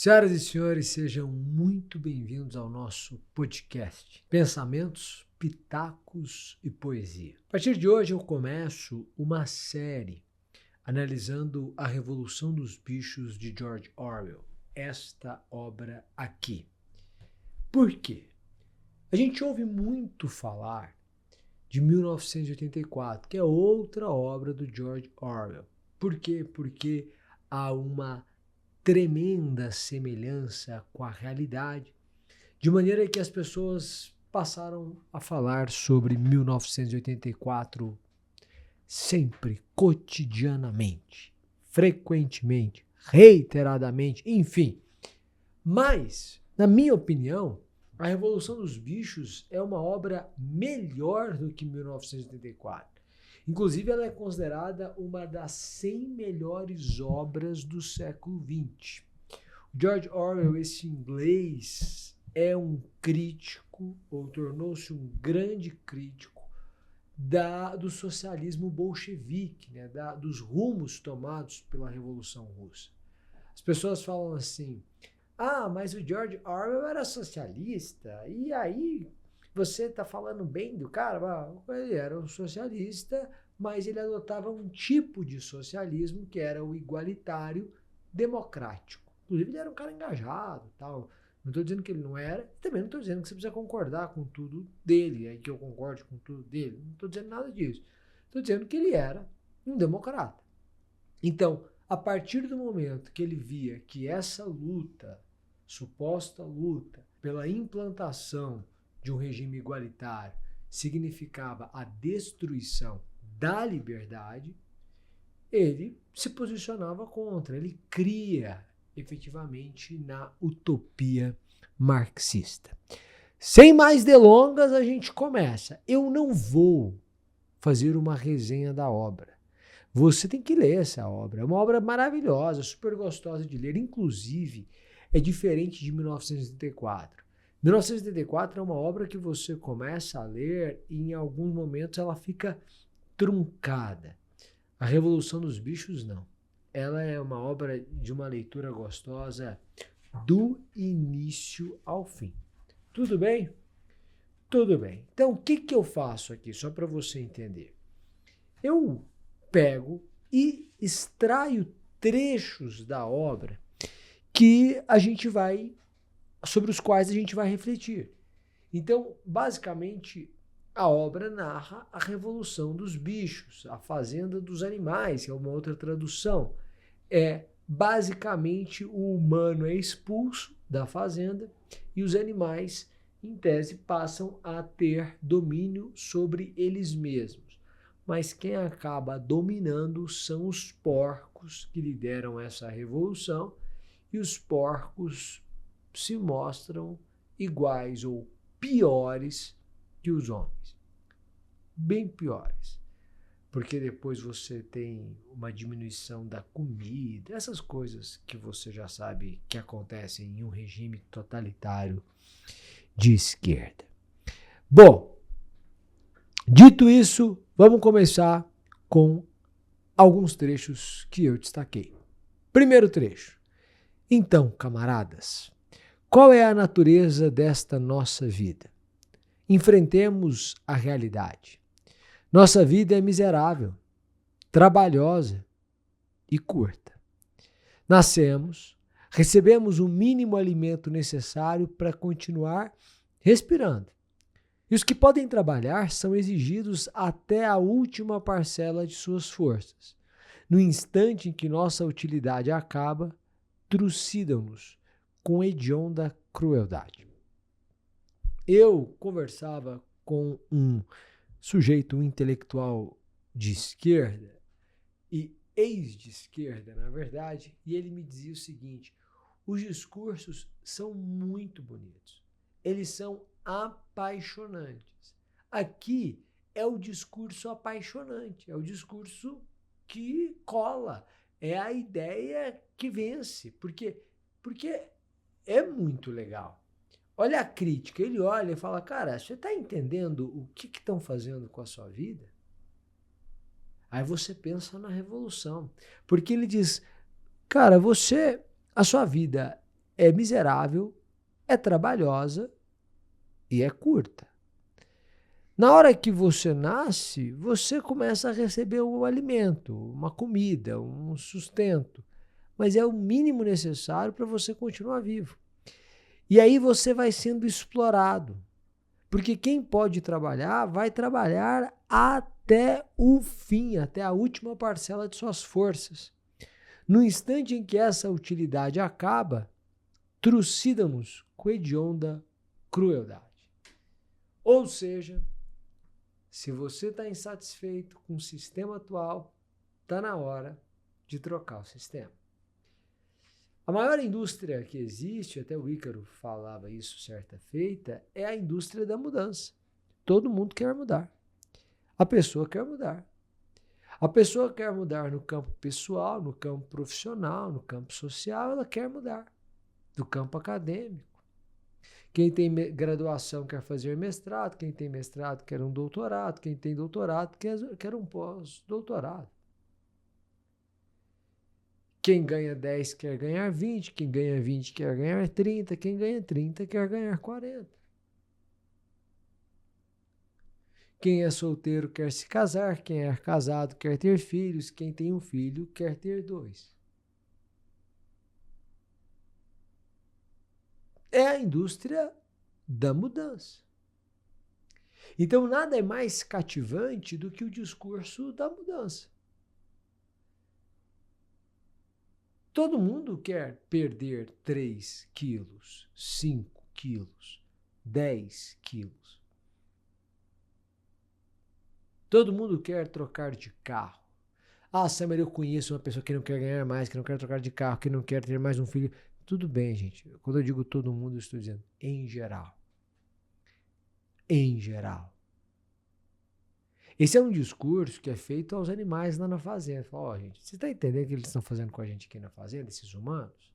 Senhoras e senhores, sejam muito bem-vindos ao nosso podcast Pensamentos, Pitacos e Poesia. A partir de hoje eu começo uma série analisando A Revolução dos Bichos de George Orwell, esta obra aqui. Por quê? A gente ouve muito falar de 1984, que é outra obra do George Orwell. Por quê? Porque há uma tremenda semelhança com a realidade, de maneira que as pessoas passaram a falar sobre 1984 sempre, cotidianamente, frequentemente, reiteradamente, enfim. Mas, na minha opinião, A Revolução dos Bichos é uma obra melhor do que 1984. Inclusive, ela é considerada uma das 100 melhores obras do século XX. George Orwell, esse inglês, é um crítico, ou tornou-se um grande crítico, do socialismo bolchevique, né, dos rumos tomados pela Revolução Russa. As pessoas falam assim, mas o George Orwell era socialista, e aí você está falando bem do cara? Ele era um socialista, mas ele adotava um tipo de socialismo que era o igualitário democrático. Inclusive, ele era um cara engajado, tal. Não estou dizendo que ele não era, também não estou dizendo que você precisa concordar com tudo dele, que eu concorde com tudo dele. Não estou dizendo nada disso. Estou dizendo que ele era um democrata. Então, a partir do momento que ele via que essa luta, suposta luta pela implantação de um regime igualitário, significava a destruição da liberdade, ele se posicionava contra, ele cria efetivamente na utopia marxista. Sem mais delongas, a gente começa. Eu não vou fazer uma resenha da obra. Você tem que ler essa obra. É uma obra maravilhosa, super gostosa de ler. Inclusive, é diferente de 1984. 1984 é uma obra que você começa a ler e em alguns momentos ela fica truncada. A Revolução dos Bichos, não. Ela é uma obra de uma leitura gostosa do início ao fim. Tudo bem? Tudo bem. Então, o que eu faço aqui, só para você entender? Eu pego e extraio trechos da obra sobre os quais a gente vai refletir. Então, basicamente, a obra narra a revolução dos bichos, a fazenda dos animais, que é uma outra tradução. Basicamente, o humano é expulso da fazenda e os animais, em tese, passam a ter domínio sobre eles mesmos. Mas quem acaba dominando são os porcos que lideram essa revolução, e os porcos se mostram iguais ou piores que os homens. Bem piores. Porque depois você tem uma diminuição da comida, essas coisas que você já sabe que acontecem em um regime totalitário de esquerda. Bom, dito isso, vamos começar com alguns trechos que eu destaquei. Primeiro trecho. Então, camaradas, qual é a natureza desta nossa vida? Enfrentemos a realidade. Nossa vida é miserável, trabalhosa e curta. Nascemos, recebemos o mínimo alimento necessário para continuar respirando. E os que podem trabalhar são exigidos até a última parcela de suas forças. No instante em que nossa utilidade acaba, trucidam-nos com hedionda crueldade. Eu conversava com um sujeito intelectual de esquerda e ex de esquerda, na verdade, e ele me dizia o seguinte: os discursos são muito bonitos, eles são apaixonantes. Aqui é o discurso apaixonante, é o discurso que cola, é a ideia que vence, porque é muito legal. Olha a crítica, ele olha e fala, cara, você está entendendo o que estão fazendo com a sua vida? Aí você pensa na revolução, porque ele diz, cara, a sua vida é miserável, é trabalhosa e é curta. Na hora que você nasce, você começa a receber um alimento, uma comida, um sustento, mas é o mínimo necessário para você continuar vivo. E aí você vai sendo explorado, porque quem pode trabalhar, vai trabalhar até o fim, até a última parcela de suas forças. No instante em que essa utilidade acaba, trucidam-nos com hedionda crueldade. Ou seja, se você está insatisfeito com o sistema atual, está na hora de trocar o sistema. A maior indústria que existe, até o Ícaro falava isso certa feita, é a indústria da mudança. Todo mundo quer mudar. A pessoa quer mudar. A pessoa quer mudar no campo pessoal, no campo profissional, no campo social, ela quer mudar. Do campo acadêmico. Quem tem graduação quer fazer mestrado, quem tem mestrado quer um doutorado, quem tem doutorado quer um pós-doutorado. Quem ganha 10 quer ganhar 20, quem ganha 20 quer ganhar 30, quem ganha 30 quer ganhar 40. Quem é solteiro quer se casar, quem é casado quer ter filhos, quem tem um filho quer ter 2. É a indústria da mudança. Então, nada é mais cativante do que o discurso da mudança. Todo mundo quer perder 3 quilos, 5 quilos, 10 quilos. Todo mundo quer trocar de carro. Ah, Samuel, eu conheço uma pessoa que não quer ganhar mais, que não quer trocar de carro, que não quer ter mais um filho. Tudo bem, gente. Quando eu digo todo mundo, eu estou dizendo em geral. Em geral. Esse é um discurso que é feito aos animais lá na fazenda. Fala, ó, gente, você está entendendo o que eles estão fazendo com a gente aqui na fazenda, esses humanos?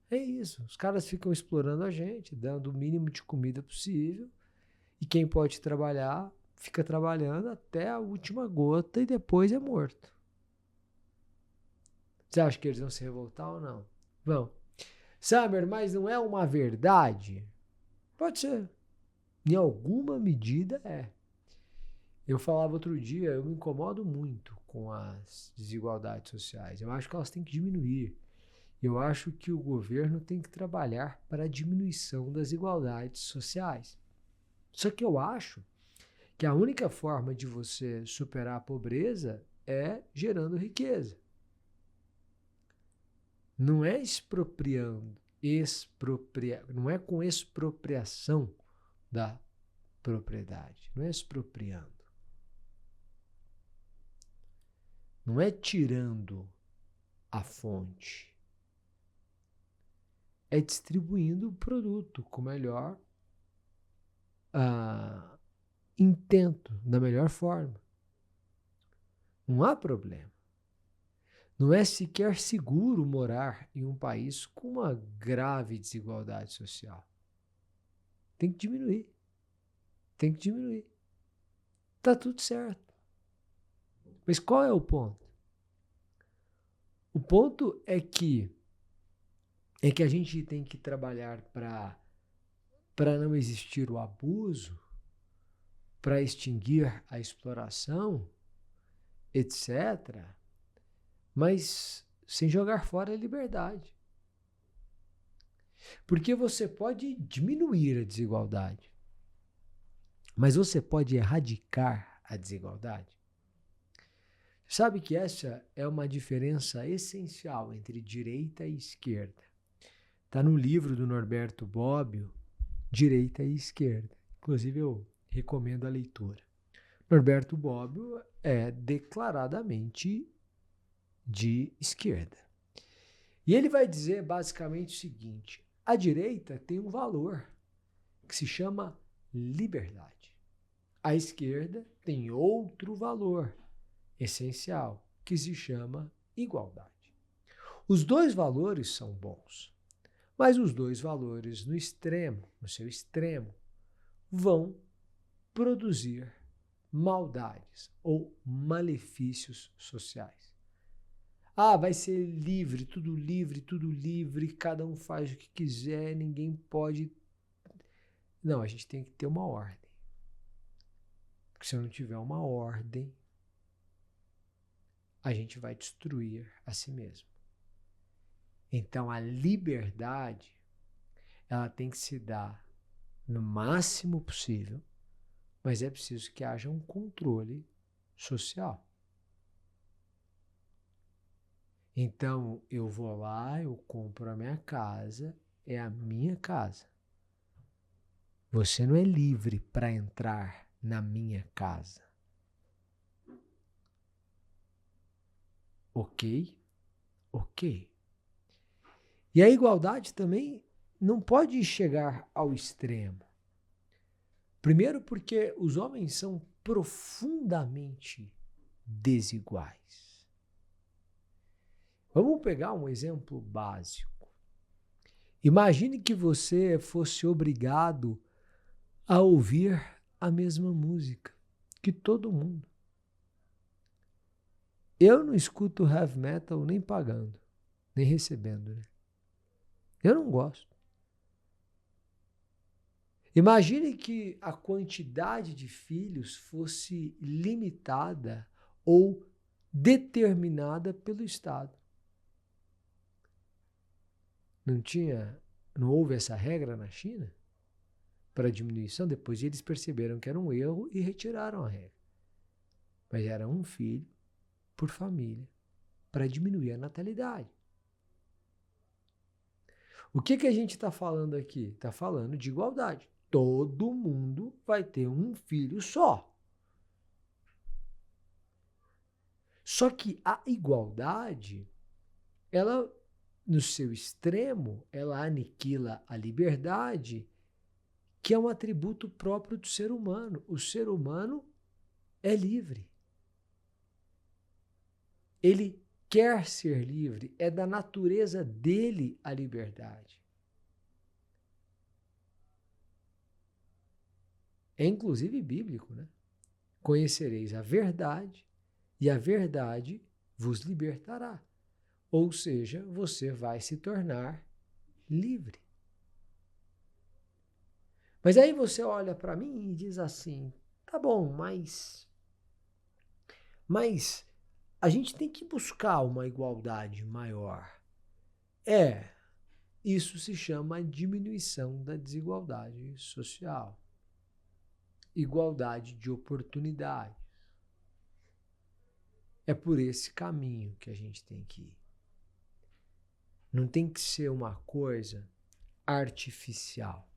É isso. Os caras ficam explorando a gente, dando o mínimo de comida possível. E quem pode trabalhar, fica trabalhando até a última gota e depois é morto. Você acha que eles vão se revoltar ou não? Vão. Summer, mas não é uma verdade? Pode ser. Em alguma medida é. Eu falava outro dia, eu me incomodo muito com as desigualdades sociais. Eu acho que elas têm que diminuir. Eu acho que o governo tem que trabalhar para a diminuição das desigualdades sociais. Só que eu acho que a única forma de você superar a pobreza é gerando riqueza. Não é expropriando, não é com expropriação da propriedade, não é expropriando. Não é tirando a fonte. É distribuindo o produto com o melhor intento, da melhor forma. Não há problema. Não é sequer seguro morar em um país com uma grave desigualdade social. Tem que diminuir. Tem que diminuir. Tá tudo certo. Mas qual é o ponto? O ponto é que a gente tem que trabalhar para não existir o abuso, para extinguir a exploração, etc., mas sem jogar fora a liberdade. Porque você pode diminuir a desigualdade, mas você pode erradicar a desigualdade. Sabe que essa é uma diferença essencial entre direita e esquerda. Está no livro do Norberto Bobbio, Direita e Esquerda. Inclusive, eu recomendo a leitura. Norberto Bobbio é declaradamente de esquerda. E ele vai dizer basicamente o seguinte: a direita tem um valor que se chama liberdade. A esquerda tem outro valor essencial que se chama igualdade. Os dois valores são bons, mas os dois valores no seu extremo, vão produzir maldades ou malefícios sociais. Ah, vai ser livre, tudo livre, cada um faz o que quiser, ninguém pode. Não, a gente tem que ter uma ordem. Porque se não tiver uma ordem, a gente vai destruir a si mesmo. Então a liberdade, ela tem que se dar no máximo possível, mas é preciso que haja um controle social. Então eu vou lá, eu compro a minha casa, é a minha casa. Você não é livre para entrar na minha casa. Ok? Ok. E a igualdade também não pode chegar ao extremo. Primeiro, porque os homens são profundamente desiguais. Vamos pegar um exemplo básico. Imagine que você fosse obrigado a ouvir a mesma música que todo mundo. Eu não escuto heavy metal nem pagando, nem recebendo, né? Eu não gosto. Imagine que a quantidade de filhos fosse limitada ou determinada pelo Estado. Não houve essa regra na China para diminuição? Depois eles perceberam que era um erro e retiraram a regra. Mas era um filho por família para diminuir a natalidade. O que a gente está falando aqui? Está falando de igualdade. Todo mundo vai ter um filho só. Só que a igualdade, ela, no seu extremo, ela aniquila a liberdade, que é um atributo próprio do ser humano. O ser humano é livre. Ele quer ser livre, é da natureza dele a liberdade. É inclusive bíblico, né? Conhecereis a verdade e a verdade vos libertará. Ou seja, você vai se tornar livre. Mas aí você olha para mim e diz assim, tá bom, mas a gente tem que buscar uma igualdade maior. Isso se chama diminuição da desigualdade social. Igualdade de oportunidades. É por esse caminho que a gente tem que ir. Não tem que ser uma coisa artificial.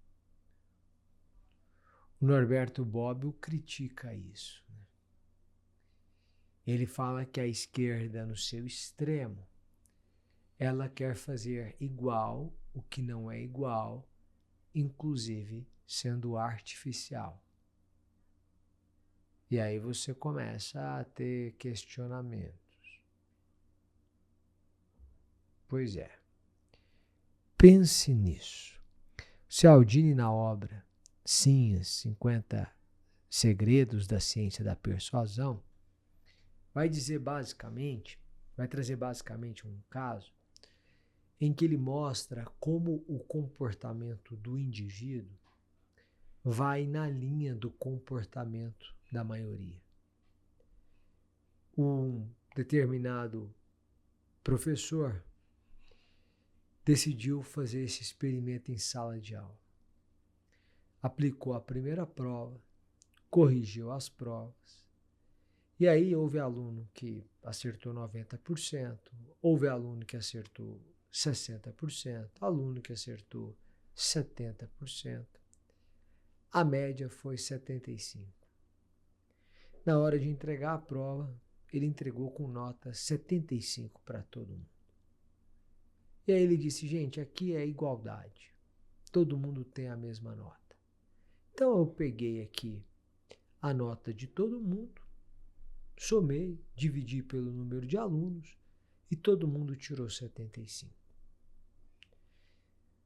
O Norberto Bobbio critica isso. Ele fala que a esquerda, no seu extremo, ela quer fazer igual o que não é igual, inclusive sendo artificial. E aí você começa a ter questionamentos. Pois é. Pense nisso. Cialdini, na obra Sim, os 50 Segredos da Ciência da Persuasão, vai trazer basicamente um caso em que ele mostra como o comportamento do indivíduo vai na linha do comportamento da maioria. Um determinado professor decidiu fazer esse experimento em sala de aula. Aplicou a primeira prova, corrigiu as provas, e aí houve aluno que acertou 90%, houve aluno que acertou 60%, aluno que acertou 70%. A média foi 75%. Na hora de entregar a prova, ele entregou com nota 75 para todo mundo. E aí ele disse, gente, aqui é igualdade. Todo mundo tem a mesma nota. Então eu peguei aqui a nota de todo mundo, somei, dividi pelo número de alunos e todo mundo tirou 75.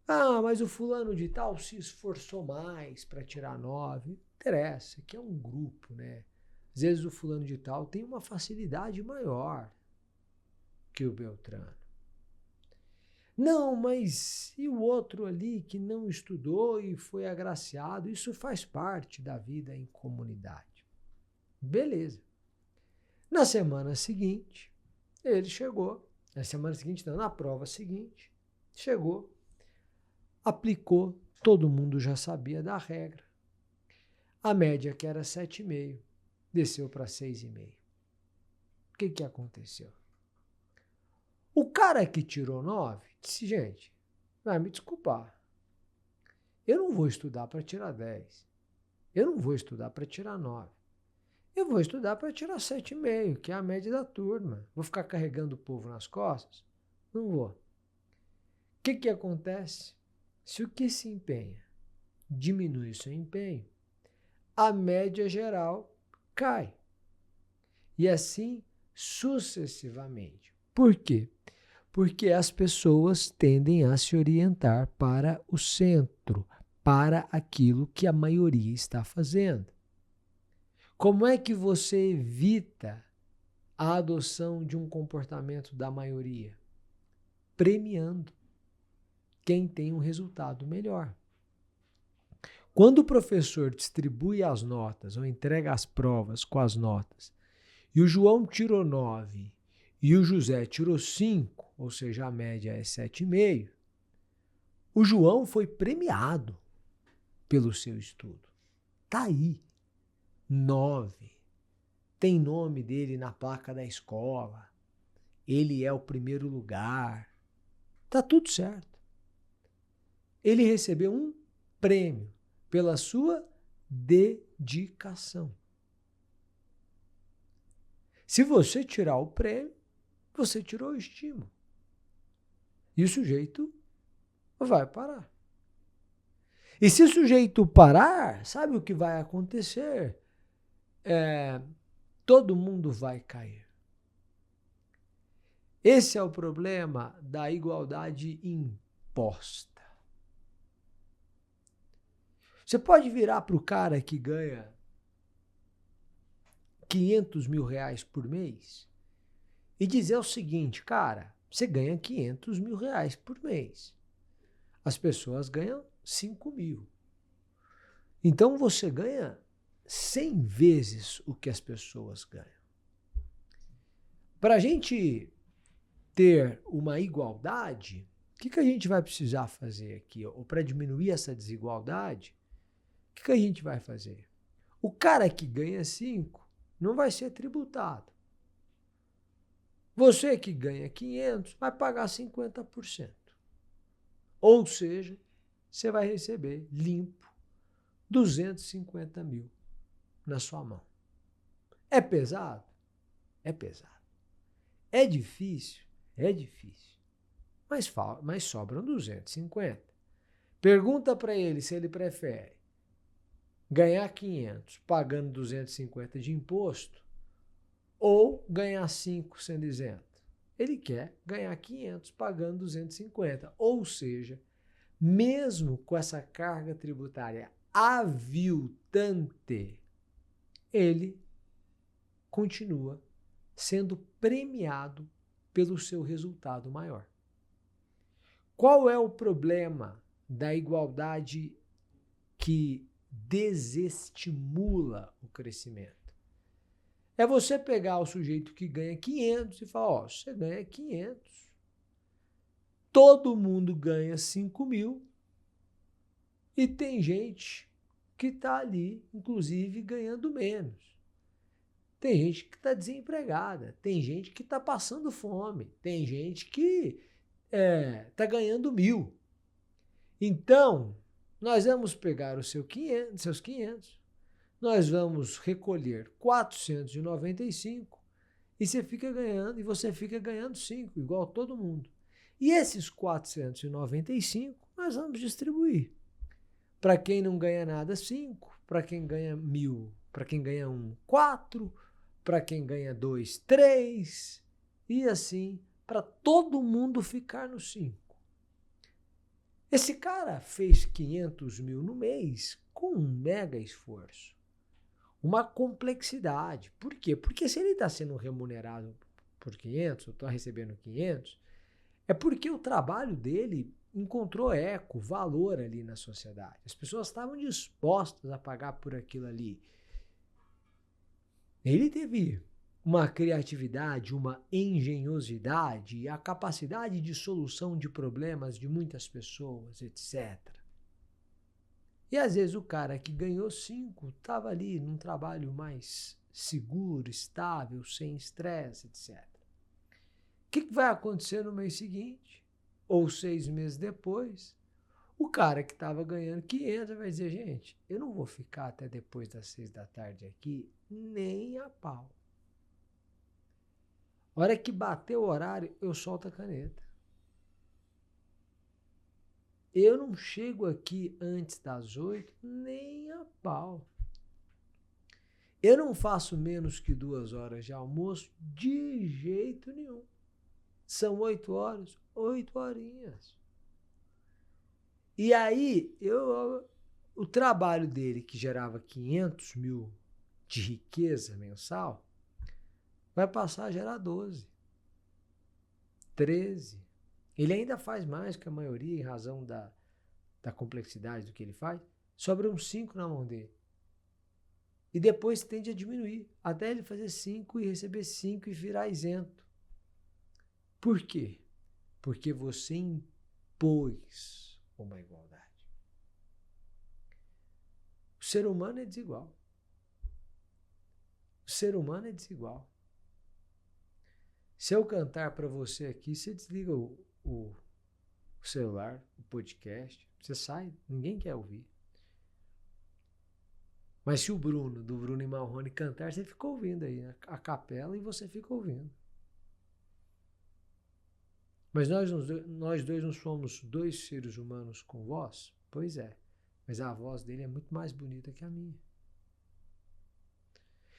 Ah, mas o fulano de tal se esforçou mais para tirar 9. Não interessa, aqui é um grupo, né? Às vezes o fulano de tal tem uma facilidade maior. que o Beltrano. Não, mas e o outro ali que não estudou e foi agraciado? Isso faz parte da vida em comunidade. Beleza. Na semana seguinte, ele chegou. Na semana seguinte, não, na prova seguinte, chegou, aplicou, todo mundo já sabia da regra. A média, que era 7,5, desceu para 6,5. O que aconteceu? O cara que tirou 9 disse, gente, vai me desculpar. Eu não vou estudar para tirar 10. Eu não vou estudar para tirar 9. Eu vou estudar para tirar 7,5, que é a média da turma. Vou ficar carregando o povo nas costas? Não vou. O que acontece? Se o que se empenha diminui o seu empenho, a média geral cai. E assim sucessivamente. Por quê? Porque as pessoas tendem a se orientar para o centro, para aquilo que a maioria está fazendo. Como é que você evita a adoção de um comportamento da maioria? Premiando quem tem um resultado melhor. Quando o professor distribui as notas ou entrega as provas com as notas e o João tirou 9 e o José tirou 5, ou seja, a média é 7,5, o João foi premiado pelo seu estudo. Está aí, 9. Tem nome dele na placa da escola. Ele é o primeiro lugar. Está tudo certo. Ele recebeu um prêmio pela sua dedicação. Se você tirar o prêmio, você tirou o estímulo. E o sujeito vai parar. E se o sujeito parar, sabe o que vai acontecer? Todo mundo vai cair. Esse é o problema da igualdade imposta. Você pode virar para o cara que ganha 500 mil reais por mês e dizer o seguinte, cara, você ganha 500 mil reais por mês. As pessoas ganham 5 mil. Então você ganha 100 vezes o que as pessoas ganham. Para a gente ter uma igualdade, o que a gente vai precisar fazer aqui? Ou para diminuir essa desigualdade, o que a gente vai fazer? O cara que ganha 5 não vai ser tributado. Você que ganha 500 vai pagar 50%. Ou seja, você vai receber limpo 250 mil na sua mão. É pesado? É pesado. É difícil? É difícil. Mas sobram 250. Pergunta para ele se ele prefere ganhar 500 pagando 250 de imposto ou ganhar 5 sendo isento. Ele quer ganhar 500 pagando 250. Ou seja, mesmo com essa carga tributária aviltante, ele continua sendo premiado pelo seu resultado maior. Qual é o problema da igualdade que desestimula o crescimento? É você pegar o sujeito que ganha 500 e falar, ó, você ganha 500, todo mundo ganha 5 mil e tem gente que está ali, inclusive, ganhando menos. Tem gente que está desempregada, tem gente que está passando fome, tem gente que está ganhando 1.000. Então, nós vamos pegar os seus 500, nós vamos recolher 495 e você fica ganhando 5, igual todo mundo. E esses 495 nós vamos distribuir. Para quem não ganha nada, 5, para quem ganha 1.000, para quem ganha 1, 4, para quem ganha 2, 3, e assim, para todo mundo ficar no 5. Esse cara fez 500 mil no mês com um mega esforço, uma complexidade. Por quê? Porque se ele está sendo remunerado por 500, eu estou recebendo 500, é porque o trabalho dele encontrou eco, valor ali na sociedade. As pessoas estavam dispostas a pagar por aquilo ali. Ele teve uma criatividade, uma engenhosidade e a capacidade de solução de problemas de muitas pessoas, etc. E às vezes o cara que ganhou 5 estava ali num trabalho mais seguro, estável, sem estresse, etc. O que vai acontecer no mês seguinte? Ou 6 meses depois? O cara que estava ganhando 500 vai dizer, gente, eu não vou ficar até depois das 6 da tarde aqui, nem a pau. A hora que bater o horário, eu solto a caneta. Eu não chego aqui antes das 8, nem a pau. Eu não faço menos que 2 horas de almoço de jeito nenhum. São 8 horas, 8 horinhas. E aí, o trabalho dele, que gerava 500 mil de riqueza mensal, vai passar a gerar 12, 13. Ele ainda faz mais que a maioria, em razão da complexidade do que ele faz. Sobra uns 5 na mão dele. E depois tende a diminuir, até ele fazer 5 e receber 5 e virar isento. Por quê? Porque você impôs uma igualdade. O ser humano é desigual. O ser humano é desigual. Se eu cantar para você aqui, você desliga o celular, o podcast, você sai, ninguém quer ouvir. Mas se o Bruno, do Bruno e Marrone, cantar, você fica ouvindo aí, né? A capela, e você fica ouvindo. Mas nós dois não somos 2 seres humanos com voz? Pois é, mas a voz dele é muito mais bonita que a minha.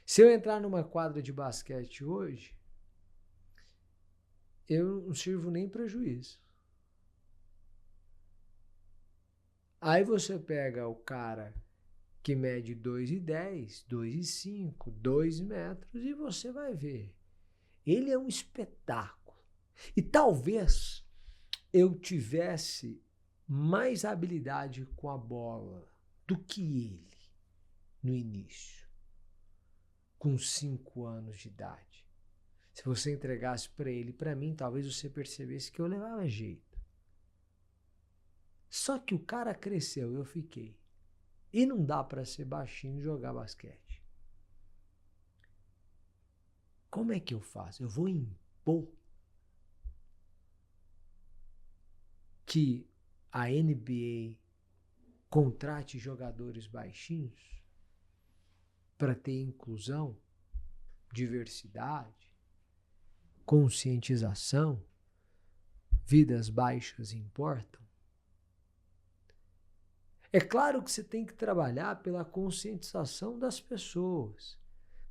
Se eu entrar numa quadra de basquete hoje, eu não sirvo nem para juiz. Aí você pega o cara que mede 2,10, 2,5, 2 metros e você vai ver. Ele é um espetáculo. E talvez eu tivesse mais habilidade com a bola do que ele no início, com 5 anos de idade. Se você entregasse para ele, para mim, talvez você percebesse que eu levava jeito. Só que o cara cresceu, eu fiquei. E não dá para ser baixinho e jogar basquete. Como é que eu faço? Eu vou impor que a NBA contrate jogadores baixinhos para ter inclusão, diversidade, conscientização, vidas baixas importam? É claro que você tem que trabalhar pela conscientização das pessoas,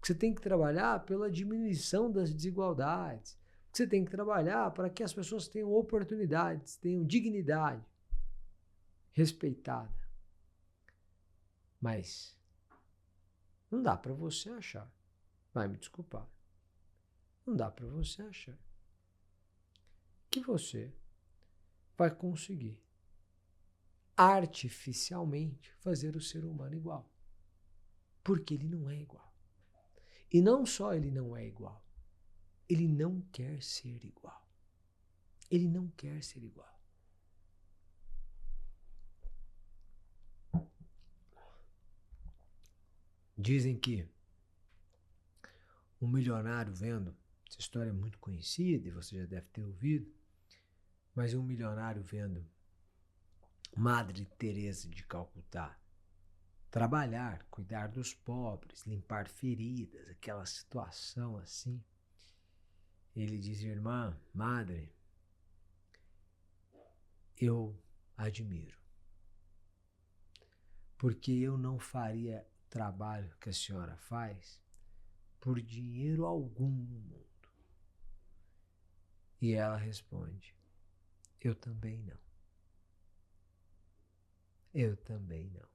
que você tem que trabalhar pela diminuição das desigualdades, que você tem que trabalhar para que as pessoas tenham oportunidades, tenham dignidade respeitada. Mas não dá para você achar, vai me desculpar, não dá para você achar que você vai conseguir artificialmente fazer o ser humano igual. Porque ele não é igual. E não só ele não é igual, ele não quer ser igual. Ele não quer ser igual. Dizem que um milionário vendo, essa história é muito conhecida e você já deve ter ouvido, mas um milionário vendo Madre Teresa de Calcutá trabalhar, cuidar dos pobres, limpar feridas, aquela situação assim. Ele diz: irmã, madre, eu admiro, porque eu não faria o trabalho que a senhora faz por dinheiro algum no mundo. E ela responde: eu também não. Eu também não.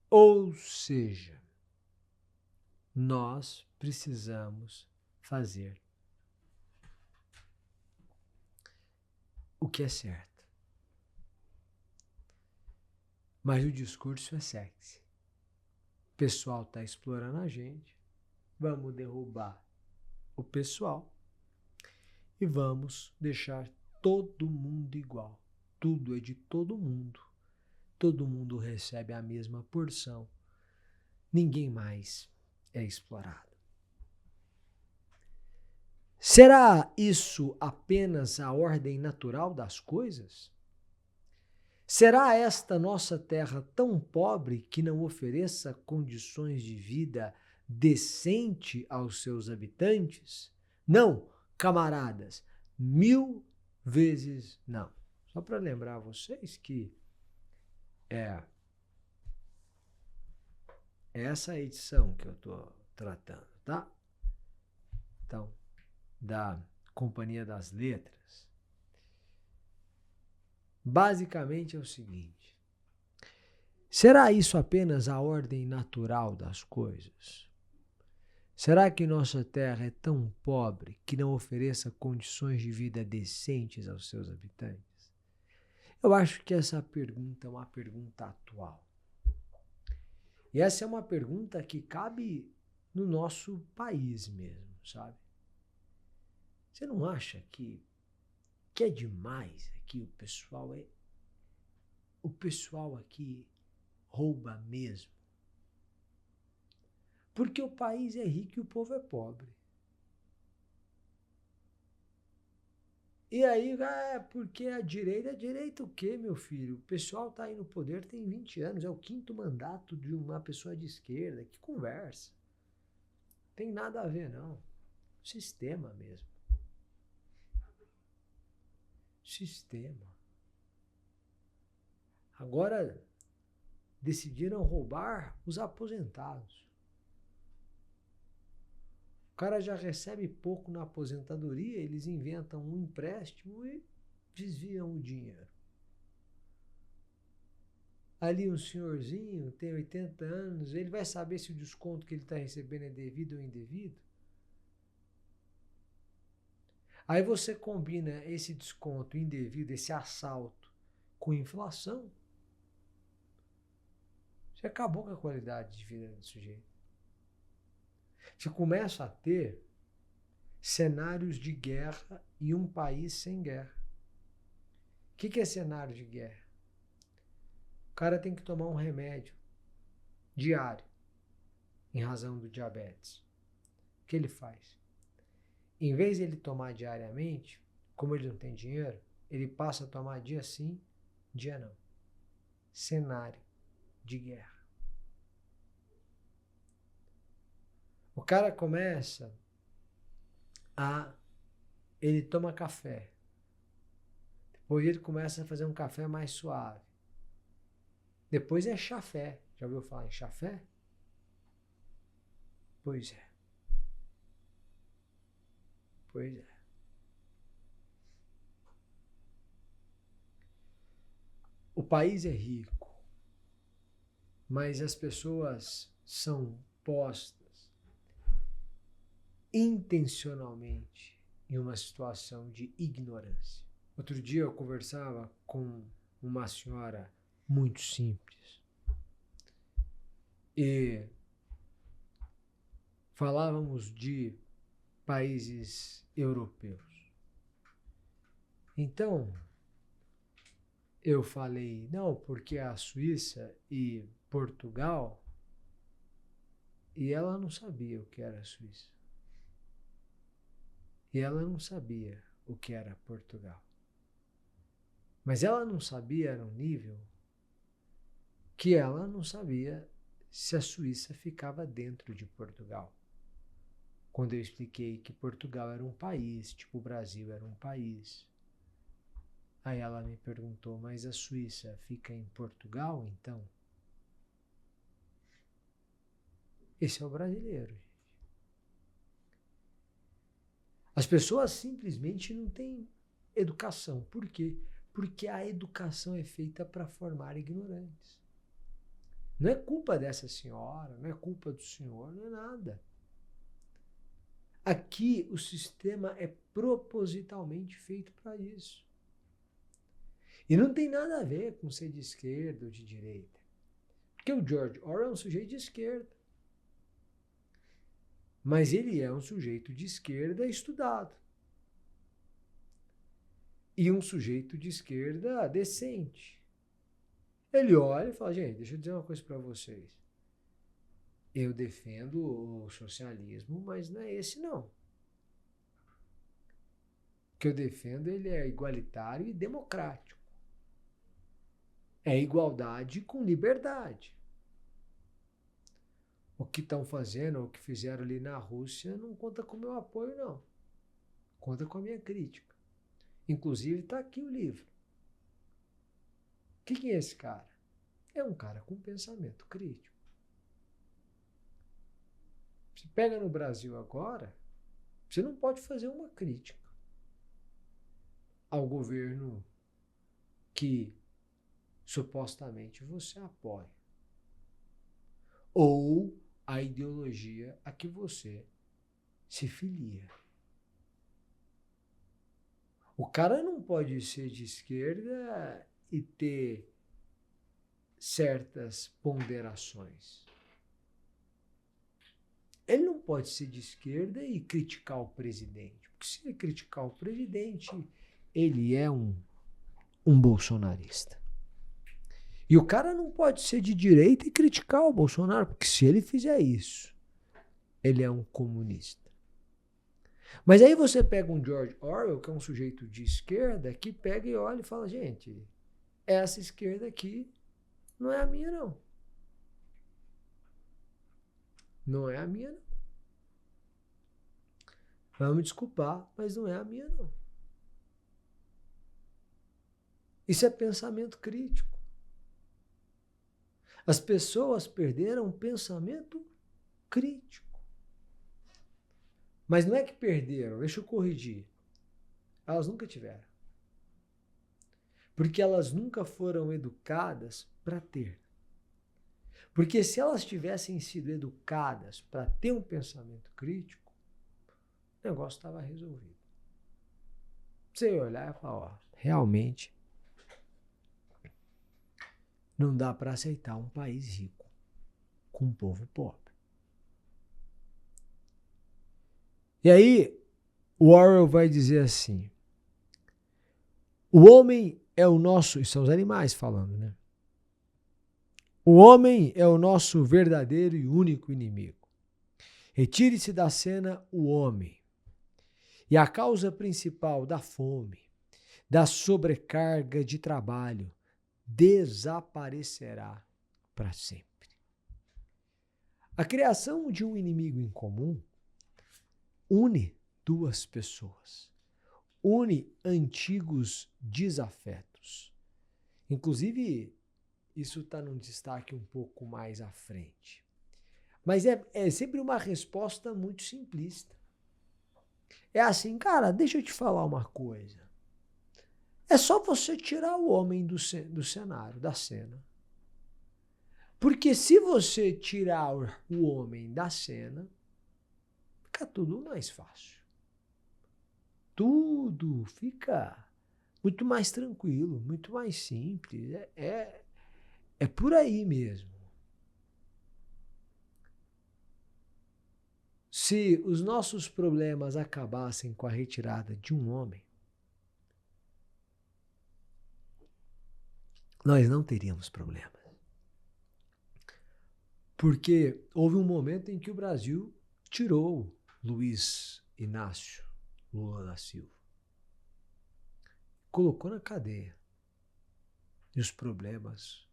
Ou seja, nós precisamos fazer o que é certo. Mas o discurso é sexy. O pessoal está explorando a gente. Vamos derrubar o pessoal e vamos deixar todo mundo igual. Tudo é de todo mundo. Todo mundo recebe a mesma porção. Ninguém mais é explorado. Será isso apenas a ordem natural das coisas? Será esta nossa terra tão pobre que não ofereça condições de vida decente aos seus habitantes? Não, camaradas, 1000 vezes não. Só para lembrar vocês que é essa edição que eu estou tratando, tá? Então, da Companhia das Letras. Basicamente é o seguinte: será isso apenas a ordem natural das coisas? Será que nossa terra é tão pobre que não ofereça condições de vida decentes aos seus habitantes? Eu acho que essa pergunta é uma pergunta atual. E essa é uma pergunta que cabe no nosso país mesmo, sabe? Você não acha que é demais aqui o pessoal aqui rouba mesmo? Porque o país é rico e o povo é pobre. E aí, porque a direita o quê, meu filho? O pessoal está aí no poder tem 20 anos, é o 5º mandato de uma pessoa de esquerda. Que conversa. Tem nada a ver, não. Sistema mesmo. Sistema. Agora, decidiram roubar os aposentados. O cara já recebe pouco na aposentadoria, eles inventam um empréstimo e desviam o dinheiro. Ali um senhorzinho tem 80 anos, ele vai saber se o desconto que ele está recebendo é devido ou indevido? Aí você combina esse desconto indevido, esse assalto, com inflação, você acabou com a qualidade de vida do sujeito. Você começa a ter cenários de guerra em um país sem guerra. O que é cenário de guerra? O cara tem que tomar um remédio diário, em razão do diabetes. O que ele faz? Em vez de ele tomar diariamente, como ele não tem dinheiro, ele passa a tomar dia sim, dia não. Cenário de guerra. O cara começa ele toma café. Depois ele começa a fazer um café mais suave. Depois é chafé. Já ouviu falar em chafé? Pois é. Pois é. O país é rico, mas as pessoas são postas intencionalmente em uma situação de ignorância. Outro dia eu conversava com uma senhora muito simples e falávamos de países europeus. Então, eu falei, não, porque a Suíça e Portugal, e ela não sabia o que era a Suíça. E ela não sabia o que era Portugal. Mas ela não sabia no nível que ela não sabia se a Suíça ficava dentro de Portugal. Quando eu expliquei que Portugal era um país, tipo o Brasil era um país. Aí ela me perguntou, mas a Suíça fica em Portugal, então? Esse é o brasileiro, gente. As pessoas simplesmente não têm educação. Por quê? Porque a educação é feita para formar ignorantes. Não é culpa dessa senhora, não é culpa do senhor, não é nada. Aqui o sistema é propositalmente feito para isso. E não tem nada a ver com ser de esquerda ou de direita. Porque o George Orwell é um sujeito de esquerda. Mas ele é um sujeito de esquerda estudado. E um sujeito de esquerda decente. Ele olha e fala, gente, deixa eu dizer uma coisa para vocês. Eu defendo o socialismo, mas não é esse não. O que eu defendo, ele é igualitário e democrático. É igualdade com liberdade. O que estão fazendo, o que fizeram ali na Rússia, não conta com o meu apoio, não. Conta com a minha crítica. Inclusive, está aqui o livro. Quem é esse cara? É um cara com pensamento crítico. Se pega no Brasil agora, você não pode fazer uma crítica ao governo que supostamente você apoia. Ou a ideologia a que você se filia. O cara não pode ser de esquerda e ter certas ponderações. Ele não pode ser de esquerda e criticar o presidente. Porque se ele criticar o presidente, ele é um bolsonarista. E o cara não pode ser de direita e criticar o Bolsonaro, porque se ele fizer isso, ele é um comunista. Mas aí você pega um George Orwell, que é um sujeito de esquerda, que pega e olha e fala, gente, essa esquerda aqui não é a minha, não. Não é a minha, não. Vai me desculpar, mas não é a minha, não. Isso é pensamento crítico. As pessoas perderam o pensamento crítico. Mas não é que perderam, deixa eu corrigir. Elas nunca tiveram. Porque elas nunca foram educadas para ter. Porque se elas tivessem sido educadas para ter um pensamento crítico, o negócio estava resolvido. Você ia olhar e falar, ó, realmente não dá para aceitar um país rico com um povo pobre. E aí, o Orwell vai dizer assim, o homem é o nosso, isso são os animais falando, né? O homem é o nosso verdadeiro e único inimigo. Retire-se da cena o homem. E a causa principal da fome, da sobrecarga de trabalho, desaparecerá para sempre. A criação de um inimigo em comum une duas pessoas, une antigos desafetos. Inclusive, isso está num destaque um pouco mais à frente. Mas é sempre uma resposta muito simplista. É assim, cara, deixa eu te falar uma coisa. É só você tirar o homem do cenário, da cena. Porque se você tirar o homem da cena, fica tudo mais fácil. Tudo fica muito mais tranquilo, muito mais simples. É por aí mesmo. Se os nossos problemas acabassem com a retirada de um homem, nós não teríamos problemas. Porque houve um momento em que o Brasil tirou Luiz Inácio Lula da Silva. Colocou na cadeia. E os problemas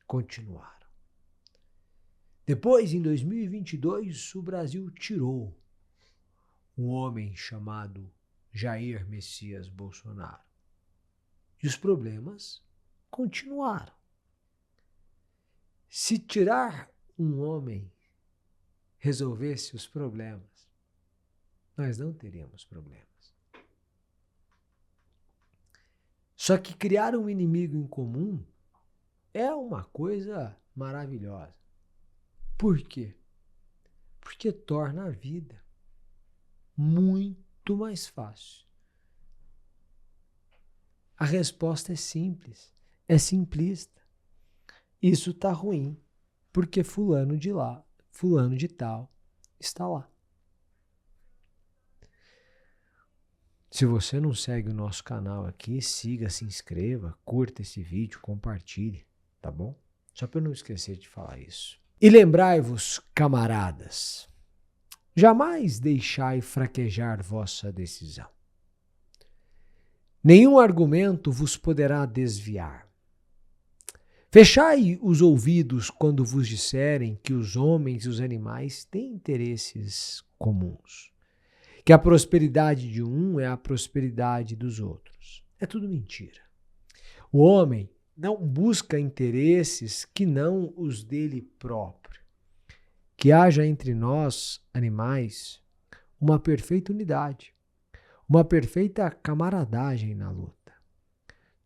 continuaram. Depois, em 2022, o Brasil tirou um homem chamado Jair Messias Bolsonaro. E os problemas continuaram. Se tirar um homem resolvesse os problemas, nós não teríamos problemas. Só que criar um inimigo em comum é uma coisa maravilhosa. Por quê? Porque torna a vida muito mais fácil. A resposta é simples, é simplista. Isso está ruim, porque fulano de lá, fulano de tal, está lá. Se você não segue o nosso canal aqui, siga, se inscreva, curta esse vídeo, compartilhe, tá bom? Só para eu não esquecer de falar isso. E lembrai-vos, camaradas, jamais deixai fraquejar vossa decisão. Nenhum argumento vos poderá desviar. Fechai os ouvidos quando vos disserem que os homens e os animais têm interesses comuns, que a prosperidade de um é a prosperidade dos outros. É tudo mentira. O homem não busca interesses que não os dele próprio. Que haja entre nós, animais, uma perfeita unidade, uma perfeita camaradagem na luta.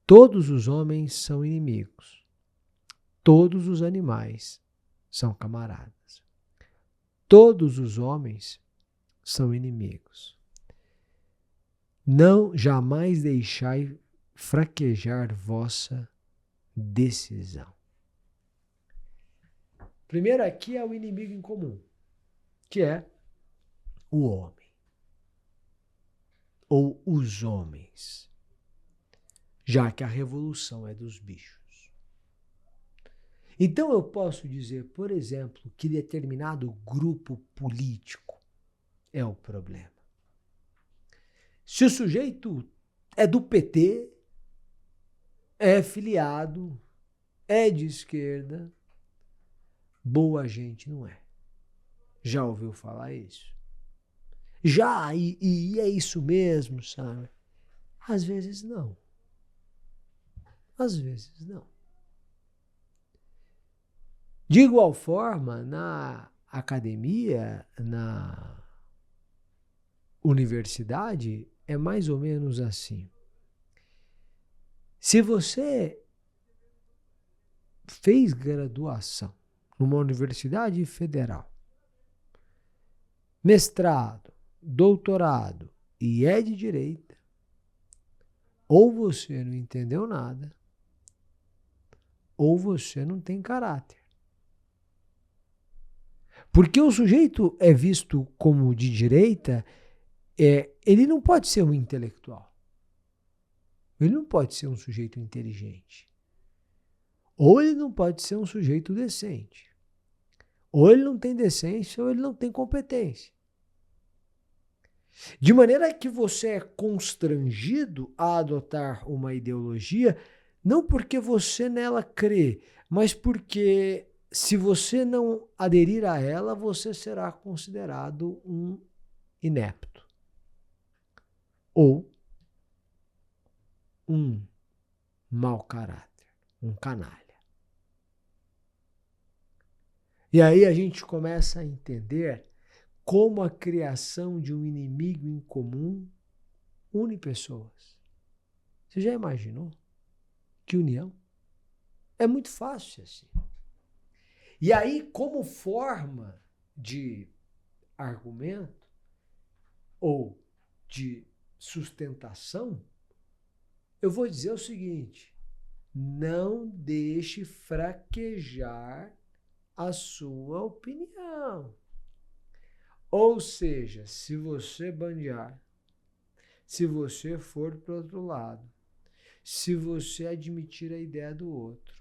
Todos os homens são inimigos. Todos os animais são camaradas. Todos os homens são inimigos. Não jamais deixai fraquejar vossa decisão. Primeiro aqui é o inimigo em comum, que é o homem. Ou os homens. Já que a revolução é dos bichos. Então eu posso dizer, por exemplo, que determinado grupo político é o problema. Se o sujeito é do PT, é filiado, é de esquerda, boa gente não é. Já ouviu falar isso? Já, e é isso mesmo, sabe? Às vezes não. Às vezes não. De igual forma, na academia, na universidade, é mais ou menos assim. Se você fez graduação numa universidade federal, mestrado, doutorado e é de direita, ou você não entendeu nada, ou você não tem caráter. Porque o sujeito é visto como de direita, ele não pode ser um intelectual. Ele não pode ser um sujeito inteligente. Ou ele não pode ser um sujeito decente. Ou ele não tem decência, ou ele não tem competência. De maneira que você é constrangido a adotar uma ideologia, não porque você nela crê, mas porque se você não aderir a ela, você será considerado um inepto. Ou um mau caráter, um canalha. E aí a gente começa a entender como a criação de um inimigo em comum une pessoas. Você já imaginou? Que união? É muito fácil assim. E aí, como forma de argumento ou de sustentação, eu vou dizer o seguinte: não deixe fraquejar a sua opinião. Ou seja, se você bandear, se você for para o outro lado, se você admitir a ideia do outro,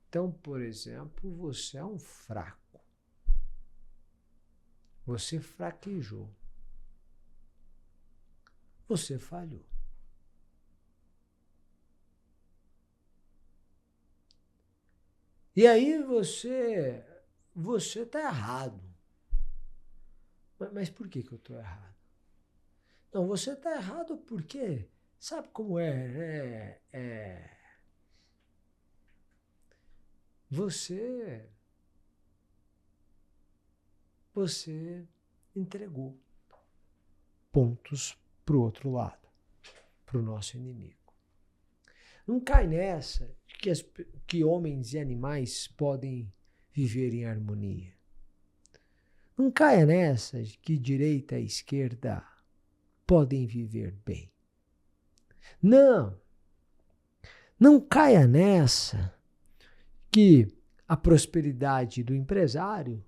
então, por exemplo, você é um fraco. Você fraquejou. Você falhou. E aí você está errado. Mas por que eu estou errado? Não, você está errado porque, sabe como é? Você entregou pontos para o outro lado, para o nosso inimigo. Não cai nessa que homens e animais podem viver em harmonia. Não caia nessa de que direita e esquerda podem viver bem. Não. Não caia nessa que a prosperidade do empresário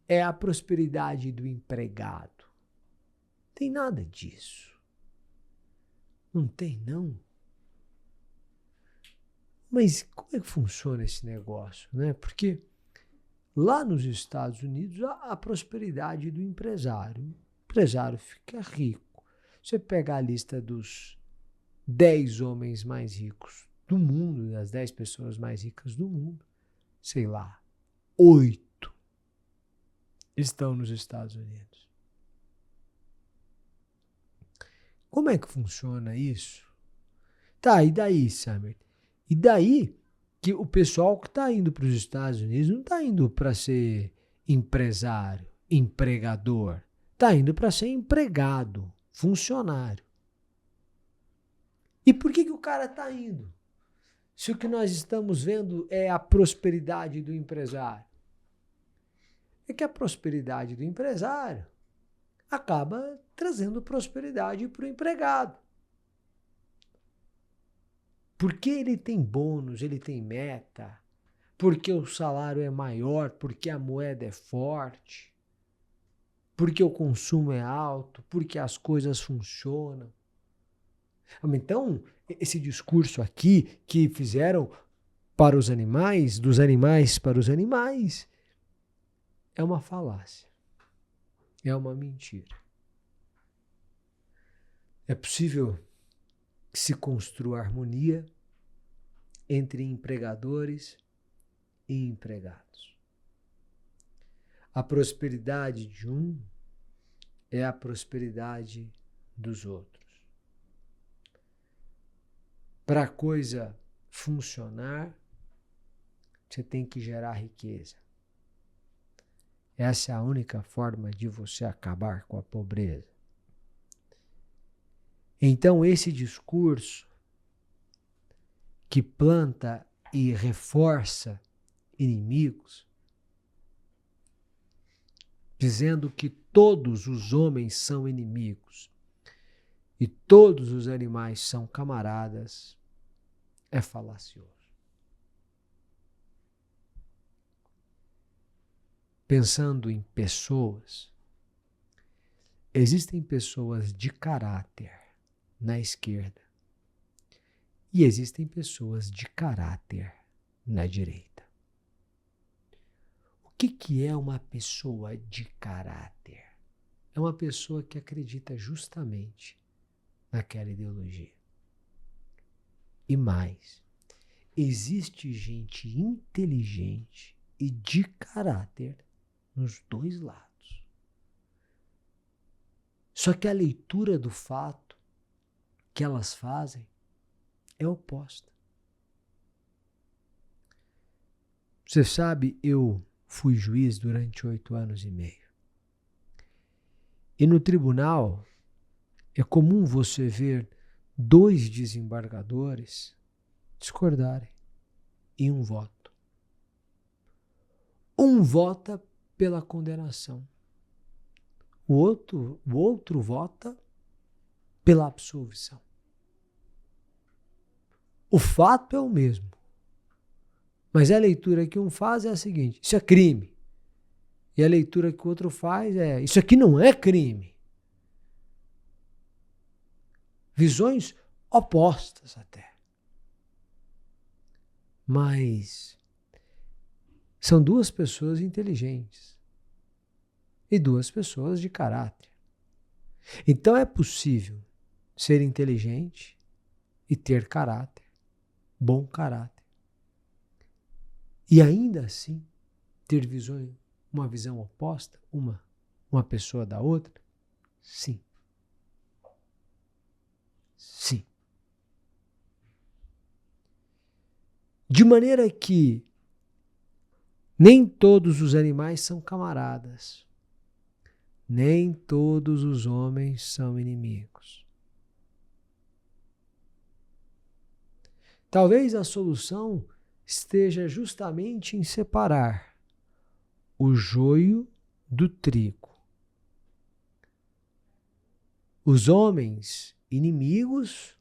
é a prosperidade do empregado. Não tem nada disso. Não tem, não. Mas como é que funciona esse negócio, né? Porque lá nos Estados Unidos, a prosperidade do empresário. O empresário fica rico. Você pega a lista dos 10 homens mais ricos do mundo, das 10 pessoas mais ricas do mundo, sei lá, 8 estão nos Estados Unidos. Como é que funciona isso? Tá, e daí, Samir? E daí que o pessoal que está indo para os Estados Unidos não está indo para ser empresário, empregador. Está indo para ser empregado, funcionário. E por que o cara está indo? Se o que nós estamos vendo é a prosperidade do empresário. É que a prosperidade do empresário acaba trazendo prosperidade para o empregado. Porque ele tem bônus, ele tem meta, porque o salário é maior, porque a moeda é forte, porque o consumo é alto, porque as coisas funcionam. Então, esse discurso aqui que fizeram para os animais, dos animais para os animais, é uma falácia, é uma mentira. É possível que se construa harmonia entre empregadores e empregados. A prosperidade de um é a prosperidade dos outros. Para a coisa funcionar, você tem que gerar riqueza. Essa é a única forma de você acabar com a pobreza. Então, esse discurso que planta e reforça inimigos, dizendo que todos os homens são inimigos e todos os animais são camaradas, é falacioso. Pensando em pessoas, existem pessoas de caráter na esquerda e existem pessoas de caráter na direita. O que é uma pessoa de caráter? É uma pessoa que acredita justamente naquela ideologia. E mais, existe gente inteligente e de caráter nos dois lados. Só que a leitura do fato que elas fazem é oposta. Você sabe, eu fui juiz durante 8 anos e meio. E no tribunal é comum você ver 2 desembargadores discordarem em um voto. Um vota pela condenação. O outro vota pela absolvição. O fato é o mesmo. Mas a leitura que um faz é a seguinte: isso é crime. E a leitura que o outro faz é: isso aqui não é crime. Visões opostas até. Mas são 2 pessoas inteligentes e 2 pessoas de caráter. Então é possível ser inteligente e ter caráter, bom caráter. E ainda assim ter uma visão oposta, uma pessoa da outra? Sim. Sim. De maneira que nem todos os animais são camaradas, nem todos os homens são inimigos. Talvez a solução esteja justamente em separar o joio do trigo. Os homens inimigos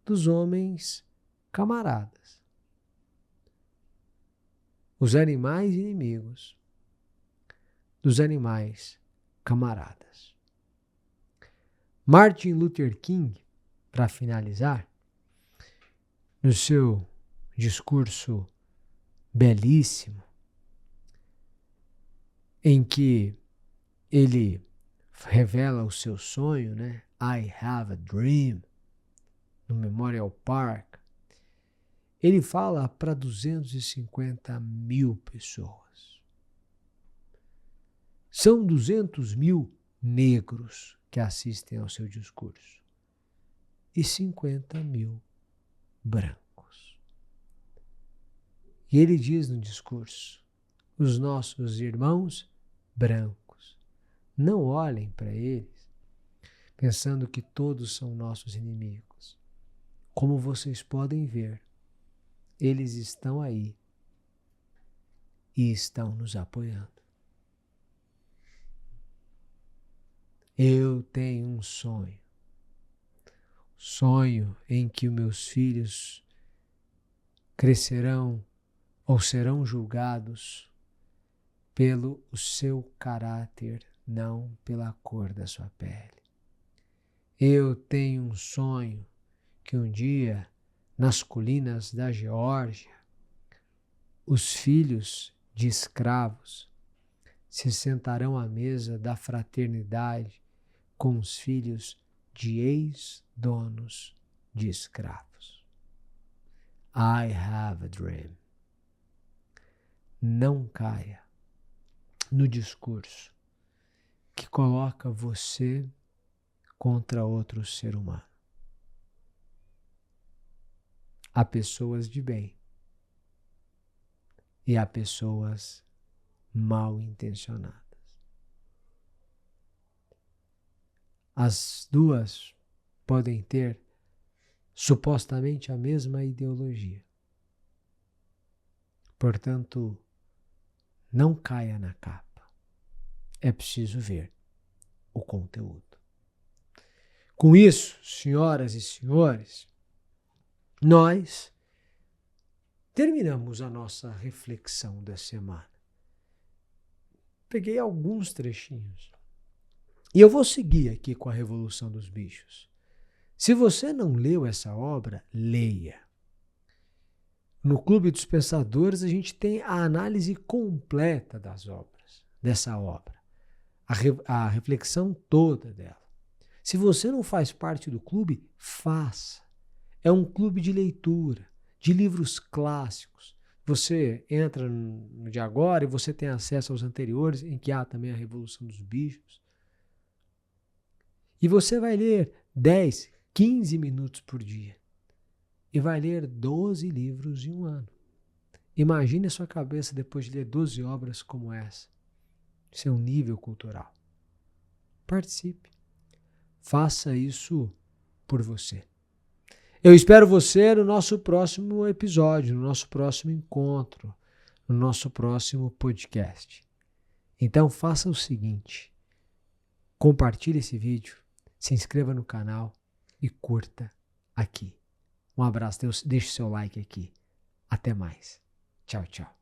dos homens camaradas. Os animais inimigos dos animais camaradas. Martin Luther King, para finalizar, no seu discurso belíssimo, em que ele revela o seu sonho, né? I have a dream, no Memorial Park, ele fala para 250 mil pessoas. São 200 mil negros que assistem ao seu discurso e 50 mil brancos. E ele diz no discurso: os nossos irmãos brancos, não olhem para eles pensando que todos são nossos inimigos. Como vocês podem ver, eles estão aí e estão nos apoiando. Eu tenho um sonho em que os meus filhos crescerão ou serão julgados pelo seu caráter, não pela cor da sua pele. Eu tenho um sonho que um dia, nas colinas da Geórgia, os filhos de escravos se sentarão à mesa da fraternidade com os filhos de ex-donos de escravos. I have a dream. Não caia no discurso que coloca você contra outro ser humano. Há pessoas de bem e há pessoas mal intencionadas. As duas podem ter supostamente a mesma ideologia. Portanto, não caia na capa. É preciso ver o conteúdo. Com isso, senhoras e senhores, nós terminamos a nossa reflexão da semana. Peguei alguns trechinhos. E eu vou seguir aqui com a Revolução dos Bichos. Se você não leu essa obra, leia. No Clube dos Pensadores, a gente tem a análise completa das obras, dessa obra. A reflexão toda dela. Se você não faz parte do clube, faça. É um clube de leitura, de livros clássicos. Você entra no de agora e você tem acesso aos anteriores, em que há também a Revolução dos Bichos. E você vai ler 10, 15 minutos por dia. E vai ler 12 livros em um ano. Imagine a sua cabeça depois de ler 12 obras como essa. Isso é um nível cultural. Participe. Faça isso por você. Eu espero você no nosso próximo episódio, no nosso próximo encontro, no nosso próximo podcast. Então faça o seguinte: compartilhe esse vídeo, se inscreva no canal e curta aqui. Um abraço, deixe seu like aqui. Até mais. Tchau, tchau.